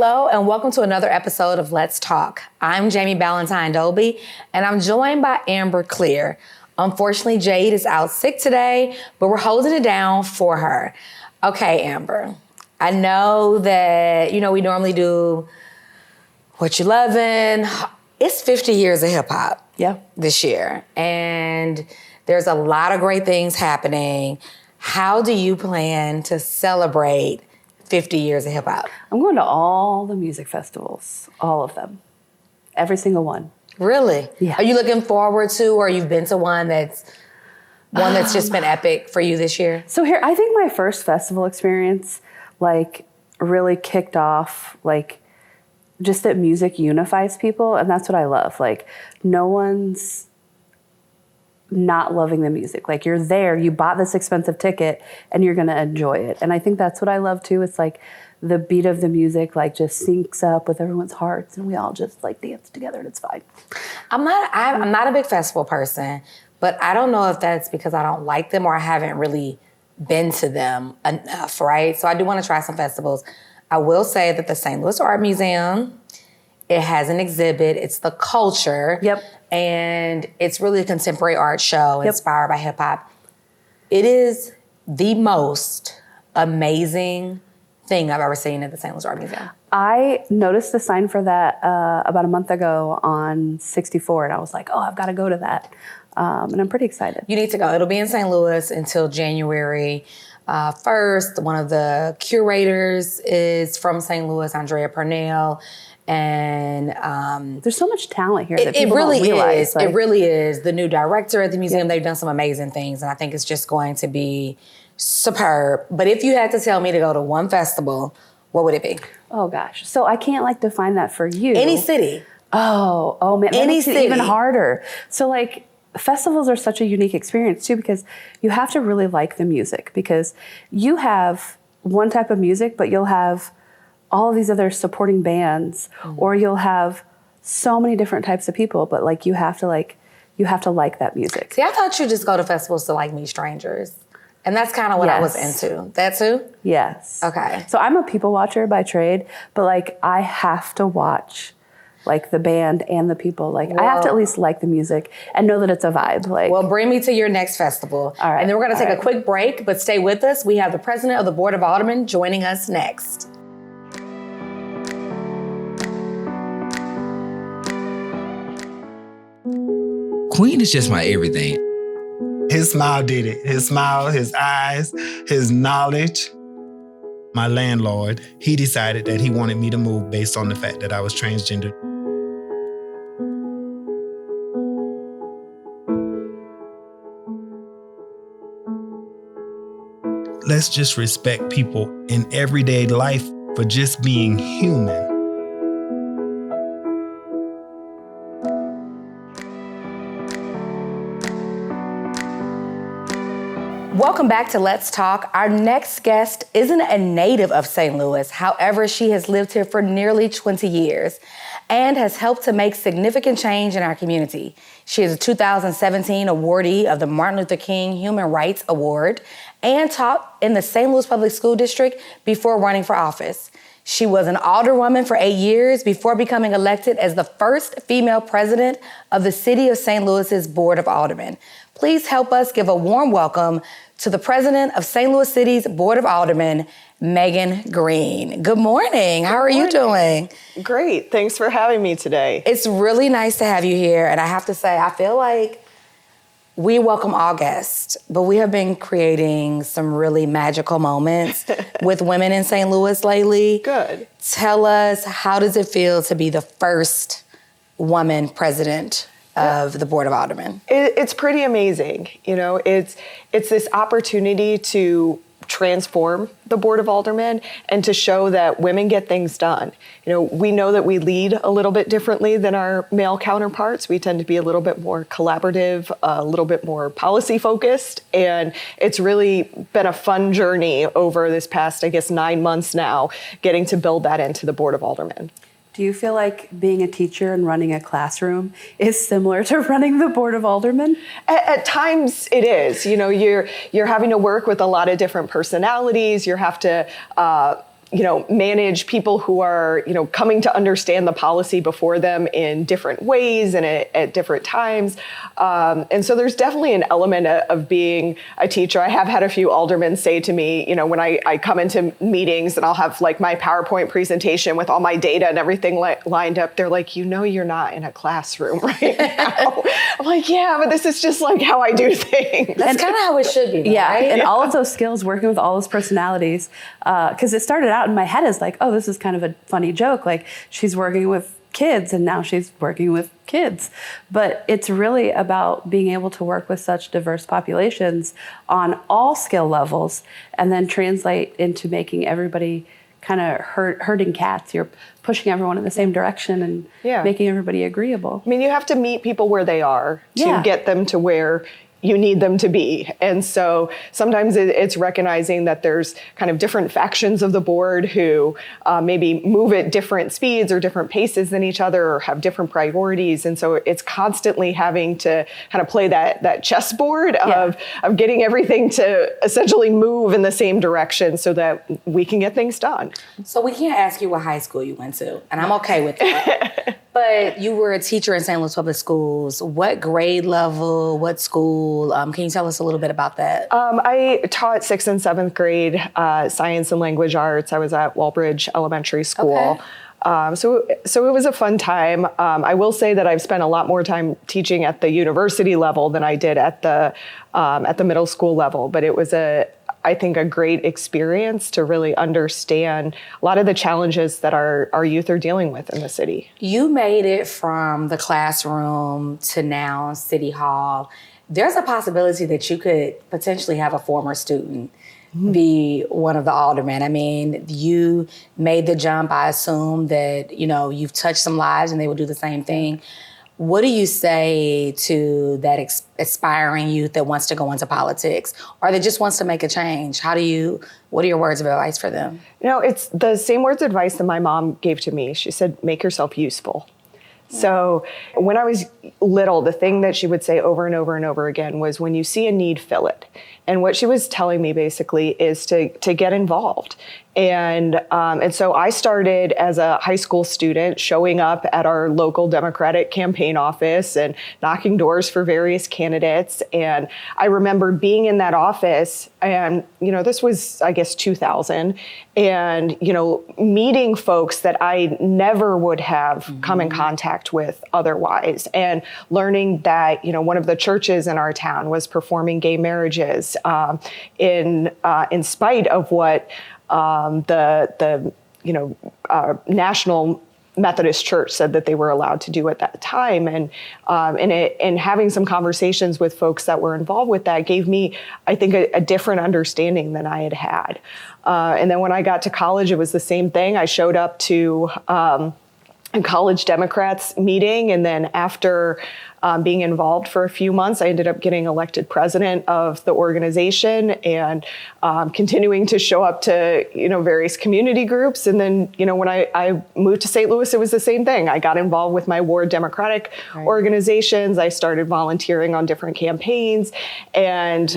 Hello, and welcome to another episode of Let's Talk. I'm Jami Ballentine Dolby, and I'm joined by Klear. Unfortunately, Jade is out sick today, but we're holding it down for her. Okay, Amber, I know that, we normally do What You Lovin'. It's 50 years of hip hop this year, and there's a lot of great things happening. How do you plan to celebrate 50 years of hip hop? I'm going to all the music festivals, all of them, every single one. Really? Yeah. Are you looking forward to, or you've been to one that's just been epic for you this year? So here, I think my first festival experience, really kicked off, just that music unifies people, and that's what I love. No one's not loving the music. You're there, you bought this expensive ticket, and you're gonna enjoy it. And I think that's what I love too. It's the beat of the music just syncs up with everyone's hearts, and we all just dance together, and it's fine. I'm not a big festival person, but I don't know if that's because I don't like them or I haven't really been to them enough, right? So I do want to try some festivals. I will say that the St. Louis Art Museum, it has an exhibit. It's the culture. Yep. And it's really a contemporary art show inspired by hip hop. It is the most amazing thing I've ever seen at the St. Louis Art Museum. I noticed the sign for that about a month ago on 64, and I was like, oh, I've got to go to that. And I'm pretty excited. You need to go. It'll be in St. Louis until January 1st. One of the curators is from St. Louis, Andrea Purnell. And there's so much talent here that it people really don't realize. is. It really is. The new director at the museum, they've done some amazing things, and I think it's just going to be superb. But if you had to tell me to go to one festival, what would it be? Oh gosh, so I can't define that for you. Any city. Oh man, any makes it city. Even harder. So festivals are such a unique experience too, because you have to really like the music, because you have one type of music, but you'll have all of these other supporting bands, or you'll have so many different types of people, but you have to like that music. See, I thought you just go to festivals to meet strangers. And that's kind of what I was into. That too? Yes. Okay. So I'm a people watcher by trade, but I have to watch the band and the people. I have to at least like the music and know that it's a vibe. Well, bring me to your next festival. All right. And then we're going to take a quick break, but stay with us. We have the president of the Board of Aldermen joining us next. Queen is just my everything. His smile did it. His smile, his eyes, his knowledge. My landlord, he decided that he wanted me to move based on the fact that I was transgender. Let's just respect people in everyday life for just being human. Welcome back to Let's Talk. Our next guest isn't a native of St. Louis. However, she has lived here for nearly 20 years and has helped to make significant change in our community. She is a 2017 awardee of the Martin Luther King Human Rights Award and taught in the St. Louis Public School District before running for office. She was an alderwoman for 8 years before becoming elected as the first female president of the City of St. Louis's Board of Aldermen. Please help us give a warm welcome to the president of St. Louis City's Board of Aldermen, Megan Green. Good morning. How are you doing? Great. Thanks for having me today. It's really nice to have you here. And I have to say, I feel like we welcome all guests, but we have been creating some really magical moments with women in St. Louis lately. Good. Tell us, how does it feel to be the first woman president of the Board of Aldermen? It's pretty amazing. It's this opportunity to transform the Board of Aldermen and to show that women get things done. We know that we lead a little bit differently than our male counterparts. We tend to be a little bit more collaborative, a little bit more policy focused. And it's really been a fun journey over this past, 9 months now, getting to build that into the Board of Aldermen. Do you feel like being a teacher and running a classroom is similar to running the Board of Aldermen? At times it is. You're having to work with a lot of different personalities. You have to manage people who are, coming to understand the policy before them in different ways and at different times. And so there's definitely an element of being a teacher. I have had a few aldermen say to me, when I come into meetings and I'll have like my PowerPoint presentation with all my data and everything lined up. They're like, you're not in a classroom right now. I'm like, yeah, but this is just like how I do things. That's kind of how it should be, though, Yeah, right? and all of those skills, working with all those personalities, because it started out in my head as like, oh, this is kind of a funny joke. Like, she's working with kids and now she's working with kids. But it's really about being able to work with such diverse populations on all skill levels and then translate into making everybody kind of herding cats. You're pushing everyone in the same direction and making everybody agreeable. I mean, you have to meet people where they are to get them to where you need them to be. And so sometimes it's recognizing that there's kind of different factions of the board who maybe move at different speeds or different paces than each other or have different priorities. And so it's constantly having to kind of play that chessboard of getting everything to essentially move in the same direction so that we can get things done. So we can't ask you what high school you went to, and I'm okay with that. But you were a teacher in St. Louis Public Schools. What grade level, what school? Can you tell us a little bit about that? I taught 6th and 7th grade science and language arts. I was at Walbridge Elementary School. Okay. So it was a fun time. I will say that I've spent a lot more time teaching at the university level than I did at the middle school level. But it was I think a great experience to really understand a lot of the challenges that our youth are dealing with in the city. You made it from the classroom to now City Hall. There's a possibility that you could potentially have a former student be one of the aldermen. I mean, you made the jump. I assume that, you've touched some lives and they will do the same thing. What do you say to that aspiring youth that wants to go into politics or that just wants to make a change? What are your words of advice for them? It's the same words of advice that my mom gave to me. She said, make yourself useful. So when I was little, the thing that she would say over and over and over again was, when you see a need, fill it. And what she was telling me basically is to get involved. And so I started as a high school student showing up at our local Democratic campaign office and knocking doors for various candidates. And I remember being in that office and, this was, I guess, 2000. And, meeting folks that I never would have come in contact with otherwise. And learning that, one of the churches in our town was performing gay marriages in spite of what the National Methodist Church said that they were allowed to do at that time. And having some conversations with folks that were involved with that gave me, I think, a different understanding than I had had. And then when I got to college, it was the same thing. I showed up to a college Democrats meeting, and then after being involved for a few months, I ended up getting elected president of the organization and continuing to show up to, various community groups. And then, when I moved to St. Louis, it was the same thing. I got involved with my ward Democratic organizations. I started volunteering on different campaigns. And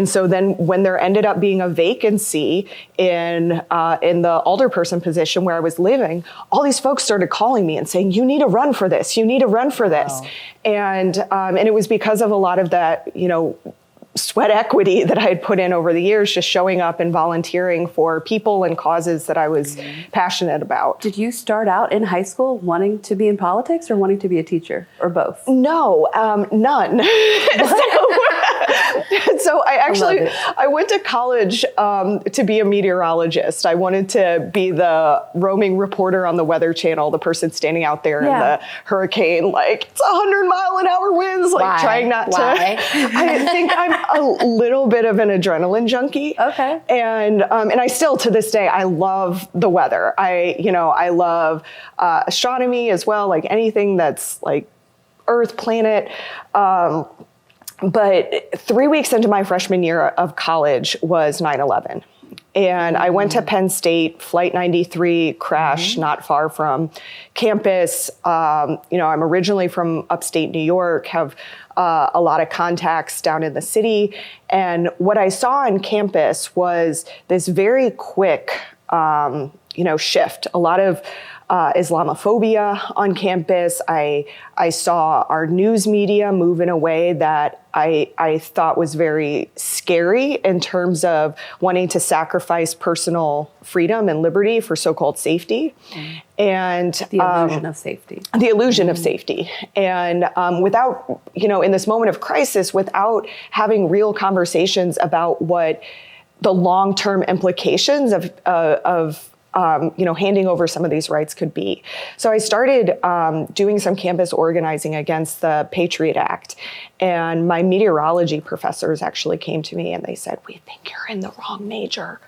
so then when there ended up being a vacancy in the alderperson position where I was living, all these folks started calling me and saying, you need to run for this. You need to run for this. Wow. And it was because of a lot of that, sweat equity that I had put in over the years, just showing up and volunteering for people and causes that I was passionate about. Did you start out in high school wanting to be in politics or wanting to be a teacher, or both? No, none. So I went to college to be a meteorologist. I wanted to be the roaming reporter on the Weather Channel, the person standing out there in the hurricane, like, it's 100-mile-an-hour winds, like trying not to. I think I'm a little bit of an adrenaline junkie. Okay. And I still, to this day, I love the weather. I love astronomy as well, like anything that's like Earth, planet. But 3 weeks into my freshman year of college was 9/11. And I went to Penn State, Flight 93 crashed not far from campus. I'm originally from upstate New York, have a lot of contacts down in the city. And what I saw on campus was this very quick shift, a lot of Islamophobia on campus. I saw our news media move in a way that I thought was very scary in terms of wanting to sacrifice personal freedom and liberty for so-called safety. And The illusion of safety. The illusion of safety. And without, in this moment of crisis, without having real conversations about what the long-term implications of handing over some of these rights could be. So I started doing some campus organizing against the Patriot Act. And my meteorology professors actually came to me and they said, "We think you're in the wrong major."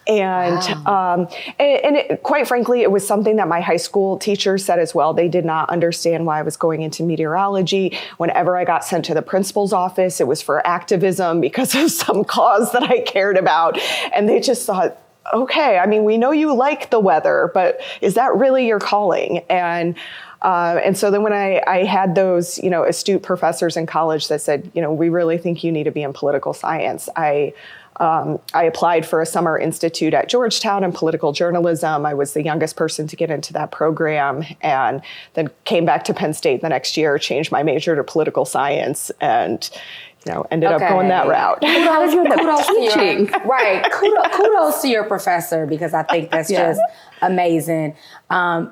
And, Wow. Quite frankly, it was something that my high school teachers said as well. They did not understand why I was going into meteorology. Whenever I got sent to the principal's office, it was for activism because of some cause that I cared about. And they just thought, okay, I mean, we know you like the weather, but is that really your calling? And so then when I had those, astute professors in college that said, we really think you need to be in political science, I applied for a summer institute at Georgetown in political journalism. I was the youngest person to get into that program, and then came back to Penn State the next year, changed my major to political science, and ended up going that route. Kudos to your, right. Kudos to your professor, because I think that's just amazing.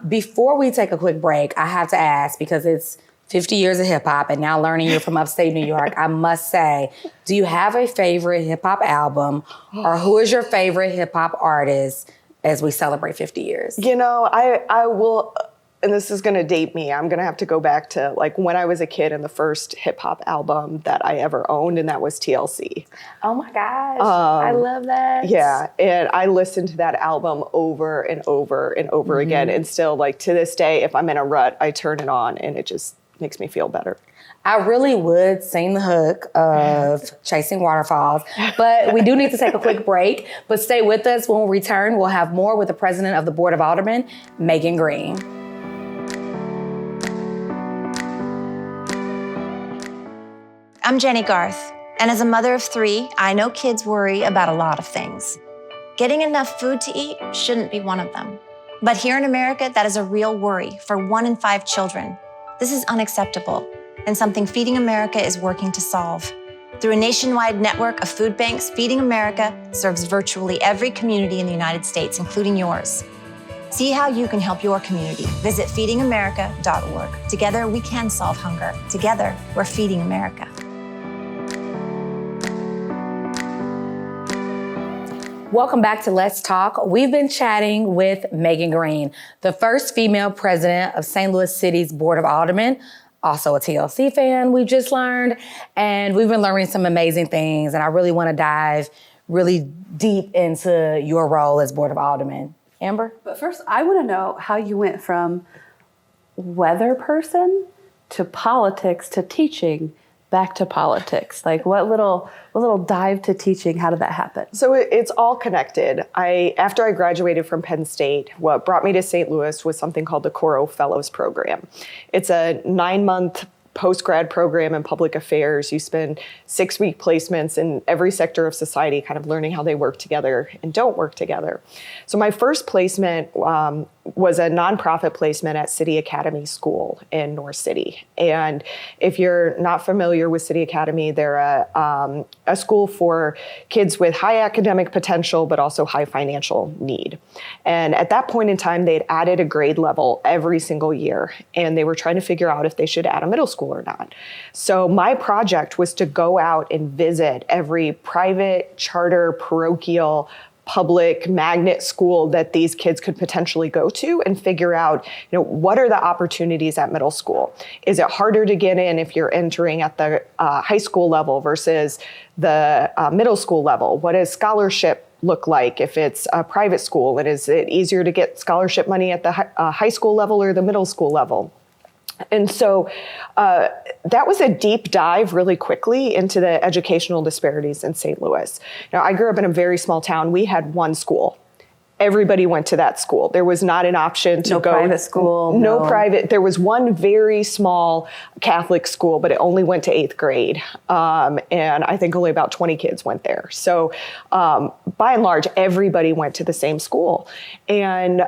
Before we take a quick break, I have to ask, because it's 50 years of hip hop and now learning you're from upstate New York, I must say, do you have a favorite hip hop album, or who is your favorite hip hop artist as we celebrate 50 years? I will, and this is going to date me. I'm going to have to go back to when I was a kid and the first hip hop album that I ever owned, and that was TLC. Oh my gosh, I love that. Yeah, and I listened to that album over and over and over again, and still, to this day, if I'm in a rut, I turn it on and it just makes me feel better. I really would sing the hook of Chasing Waterfalls, but we do need to take a quick break. But stay with us. When we return, we'll have more with the president of the Board of Aldermen, Megan Green. I'm Jenny Garth, and as a mother of 3, I know kids worry about a lot of things. Getting enough food to eat shouldn't be one of them. But here in America, that is a real worry for 1 in 5 children. This is unacceptable, and something Feeding America is working to solve. Through a nationwide network of food banks, Feeding America serves virtually every community in the United States, including yours. See how you can help your community. Visit feedingamerica.org. Together, we can solve hunger. Together, we're Feeding America. Welcome back to Let's Talk. We've been chatting with Megan Green, the first female president of St. Louis City's Board of Aldermen, also a TLC fan, we've just learned. And we've been learning some amazing things. And I really want to dive really deep into your role as Board of Aldermen. Amber? But first, I want to know how you went from weather person to politics to teaching back to politics. What little dive to teaching, how did that happen? So it's all connected. After I graduated from Penn State, what brought me to St. Louis was something called the Coro Fellows Program. It's a 9-month post-grad program in public affairs. You spend 6-week placements in every sector of society, kind of learning how they work together and don't work together. So my first placement was a nonprofit placement at City Academy School in North City. And if you're not familiar with City Academy, they're a school for kids with high academic potential, but also high financial need. And at that point in time, they'd added a grade level every single year, and they were trying to figure out if they should add a middle school or not. So my project was to go out and visit every private, charter, parochial, public magnet school that these kids could potentially go to and figure out, what are the opportunities at middle school? Is it harder to get in if you're entering at the high school level versus the middle school level? What does scholarship look like if it's a private school? And is it easier to get scholarship money at the high school level or the middle school level? And so that was a deep dive really quickly into the educational disparities in St. Louis. Now, I grew up in a very small town. We had one school. everybody went to that school. There was not an option to No go. private school, No no. private. There was one very small Catholic school, but it only went to 8th grade. And I think only about 20 kids went there. So by and large, everybody went to the same school. And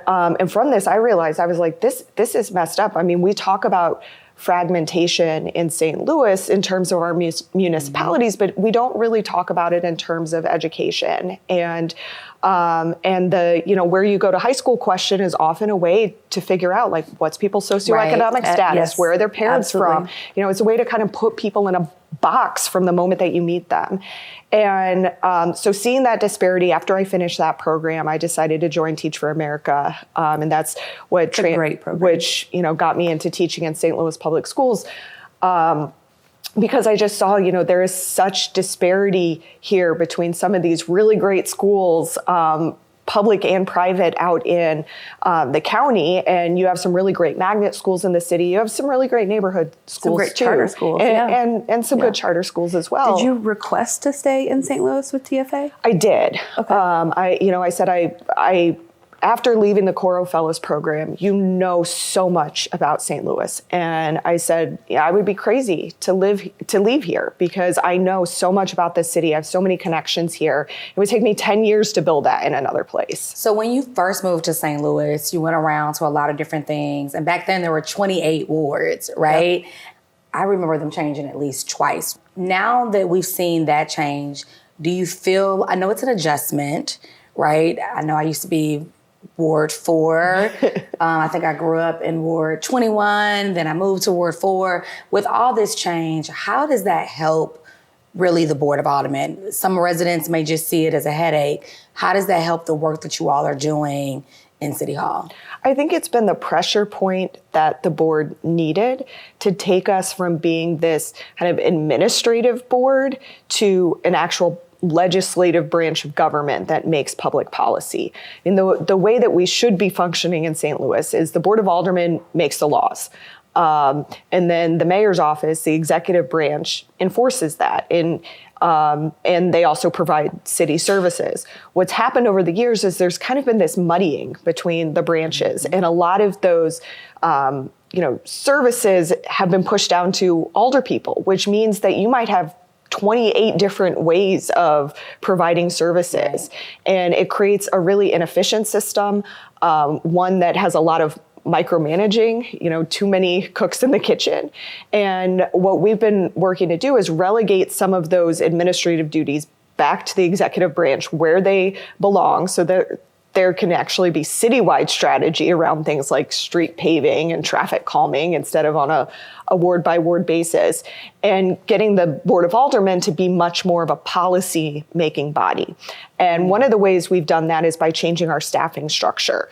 from this, I realized, I was like, this is messed up. I mean, we talk about fragmentation in St. Louis in terms of our municipalities, but we don't really talk about it in terms of education. And the, where you go to high school question is often a way to figure out, like, what's people's socioeconomic status, yes, where are their parents absolutely. from? It's a way to kind of put people in a box from the moment that you meet them. And so seeing that disparity, after I finished that program, I decided to join Teach for America. And that's what a great program. which, got me into teaching in St. Louis public schools. Because I just saw, there is such disparity here between some of these really great schools, public and private, out in the county. And you have some really great magnet schools in the city. You have some really great neighborhood schools, great too. charter schools, and some good charter schools as well. Did you request to stay in St. Louis with TFA? I did. Okay. I said I after leaving the Coro Fellows program, so much about St. Louis. And I said, I would be crazy to leave here because I know so much about this city. I have so many connections here. It would take me 10 years to build that in another place. So when you first moved to St. Louis, you went around to a lot of different things. And back then there were 28 wards, right? Yep. I remember them changing at least twice. Now that we've seen that change, do you feel, I know it's an adjustment, right? I know I used to be Ward 4. I think I grew up in Ward 21, then I moved to Ward 4. With all this change, how does that help really the Board of Aldermen? Some residents may just see it as a headache. How does that help the work that you all are doing in City Hall? I think it's been the pressure point that the board needed to take us from being this kind of administrative board to an actual legislative branch of government that makes public policy. I mean, the way that we should be functioning in St. Louis is the Board of Aldermen makes the laws. And then the mayor's office, the executive branch, enforces that. And they also provide city services. What's happened over the years is there's kind of been this muddying between the branches. And a lot of those services have been pushed down to alder people, which means that you might have 28 different ways of providing services. And it creates a really inefficient system, one that has a lot of micromanaging, too many cooks in the kitchen. And what we've been working to do is relegate some of those administrative duties back to the executive branch where they belong, so that there can actually be citywide strategy around things like street paving and traffic calming instead of on a ward by ward basis, and getting the Board of Aldermen to be much more of a policy making body. And one of the ways we've done that is by changing our staffing structure.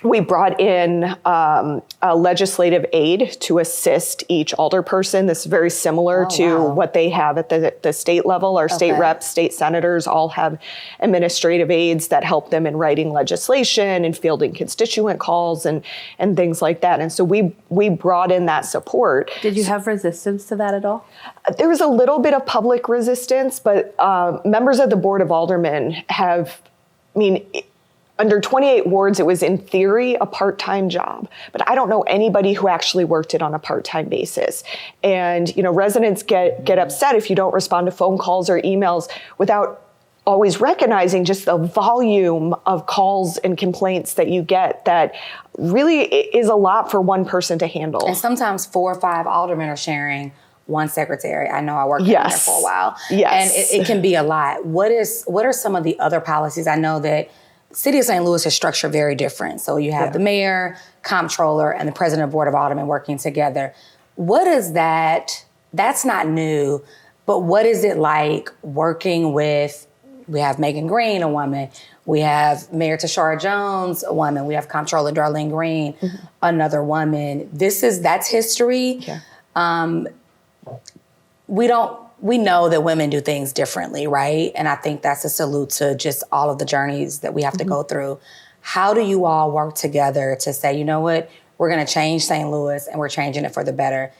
We brought in a legislative aide to assist each alderperson. This is very similar to what they have at the state level. Our state reps, state senators all have administrative aides that help them in writing legislation and fielding constituent calls and things like that. And so we brought in that support. Did you have resistance to that at all? There was a little bit of public resistance, but members of the Board of Aldermen under 28 wards, it was in theory a part-time job, but I don't know anybody who actually worked it on a part-time basis. And residents get upset if you don't respond to phone calls or emails without always recognizing just the volume of calls and complaints that you get that really is a lot for one person to handle. And sometimes 4 or 5 aldermen are sharing one secretary. I know I worked in there for a while. Yes. And it can be a lot. What are some of the other policies? I know that City of St. Louis is structured very different. So you have the mayor, comptroller, and the president of Board of Aldermen working together. What is that? That's not new, but what is it like working with, we have Megan Green, a woman. We have Mayor Tashara Jones, a woman. We have Comptroller Darlene Green, another woman. That's history. Yeah. We know that women do things differently, right? And I think that's a salute to just all of the journeys that we have to go through. How do you all work together to say, you know what, we're gonna change St. Louis and we're changing it for the better?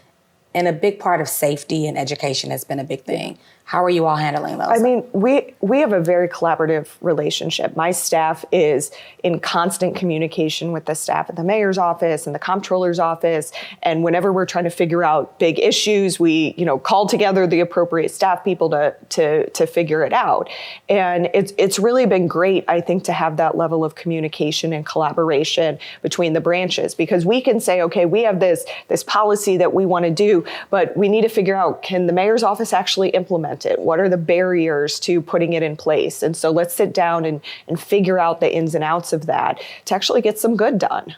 And a big part of safety and education has been a big thing. How are you all handling those? I mean, we have a very collaborative relationship. My staff is in constant communication with the staff at the mayor's office and the comptroller's office. And whenever we're trying to figure out big issues, we, call together the appropriate staff people to figure it out. And it's really been great, I think, to have that level of communication and collaboration between the branches, because we can say, okay, we have this policy that we want to do, but we need to figure out, can the mayor's office actually implement it? What are the barriers to putting it in place? And so let's sit down and figure out the ins and outs of that to actually get some good done.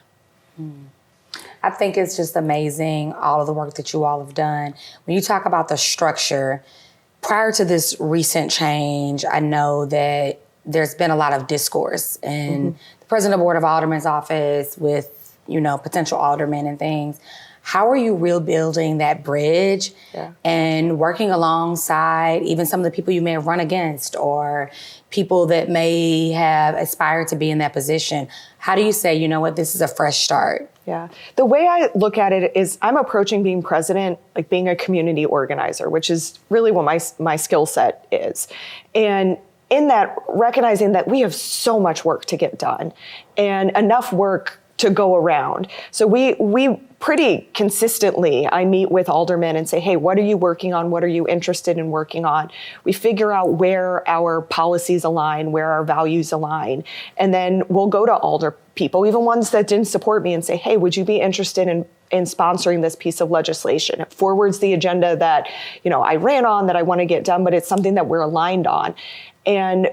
I think it's just amazing, all of the work that you all have done. When you talk about the structure, prior to this recent change, I know that there's been a lot of discourse in the president of the Board of Aldermen's office with, potential aldermen and things. How are you rebuilding that bridge and working alongside even some of the people you may have run against or people that may have aspired to be in that position? How do you say, this is a fresh start? Yeah. The way I look at it is I'm approaching being president like being a community organizer, which is really what my skill set is. And in that, recognizing that we have so much work to get done and enough work to go around. So we pretty consistently, I meet with aldermen and say, hey, what are you working on? What are you interested in working on? We figure out where our policies align, where our values align. And then we'll go to alder people, even ones that didn't support me, and say, hey, would you be interested in sponsoring this piece of legislation? It forwards the agenda that, I ran on, that I want to get done, but it's something that we're aligned on. And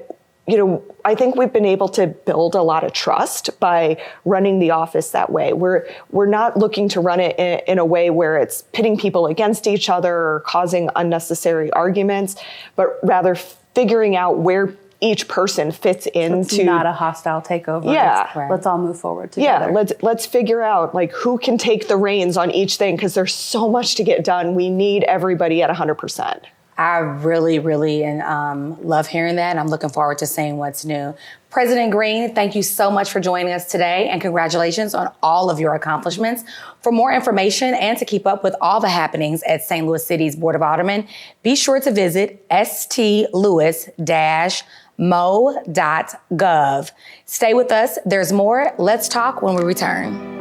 I think we've been able to build a lot of trust by running the office that way. We're not looking to run it in a way where it's pitting people against each other or causing unnecessary arguments, but rather figuring out where each person fits into. It's not a hostile takeover. Yeah. Let's all move forward together. Yeah, let's figure out who can take the reins on each thing, because there's so much to get done. We need everybody at 100%. I really, really love hearing that, and I'm looking forward to seeing what's new. President Green, thank you so much for joining us today, and congratulations on all of your accomplishments. For more information and to keep up with all the happenings at St. Louis City's Board of Aldermen, be sure to visit stlouis-mo.gov. Stay with us. There's more. Let's talk when we return.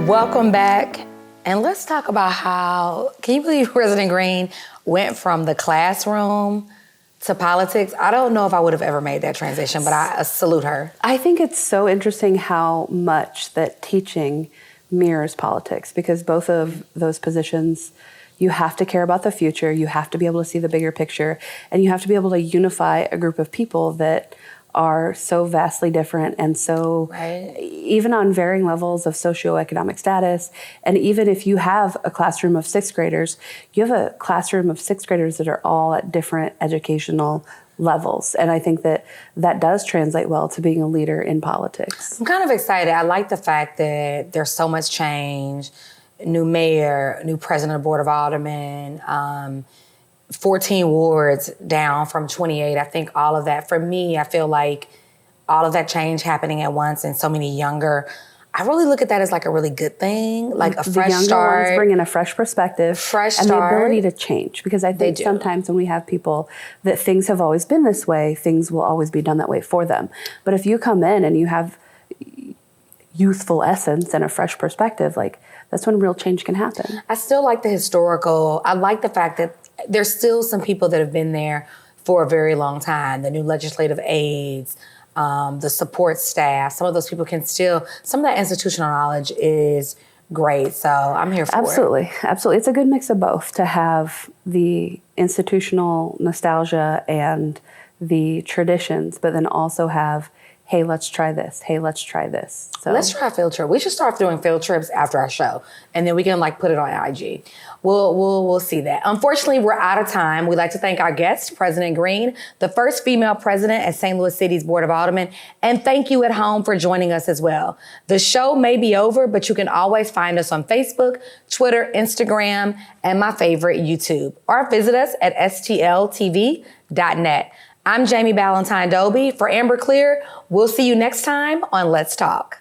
Welcome back. And let's talk about how, can you believe President Green went from the classroom to politics? I don't know if I would have ever made that transition, but I salute her. I think it's so interesting how much that teaching mirrors politics, because both of those positions, you have to care about the future, you have to be able to see the bigger picture, and you have to be able to unify a group of people that are so vastly different and so even on varying levels of socioeconomic status. And even if you have a classroom of sixth graders, you have a classroom of sixth graders that are all at different educational levels. And I think that that does translate well to being a leader in politics. I'm kind of excited. I like the fact that there's so much change. New mayor, new president of the Board of Aldermen, 14 wards down from 28. I think all of that, for me, I feel like all of that change happening at once and so many younger, I really look at that as like a really good thing, like a fresh the start. younger ones bring in a fresh perspective and the ability to change. Because I think sometimes when we have people that things have always been this way, things will always be done that way for them. But if you come in and you have youthful essence and a fresh perspective, like that's when real change can happen. I still like the historical, I like the fact that there's still some people that have been there for a very long time. The new legislative aides, the support staff, some of those people can still, some of that institutional knowledge is great. So I'm here for it. Absolutely. It's a good mix of both to have the institutional nostalgia and the traditions, but then also have hey, let's try this. Hey, let's try this. So Let's try a field trip. We should start doing field trips after our show, and then we can like put it on IG. We'll see that. Unfortunately, we're out of time. We'd like to thank our guest, President Green, the first female president at St. Louis City's Board of Aldermen, and thank you at home for joining us as well. The show may be over, but you can always find us on Facebook, Twitter, Instagram, and my favorite, YouTube. Or visit us at stltv.net. I'm Jami Ballentine Dolby. For Amber Klear, we'll see you next time on Let's Talk.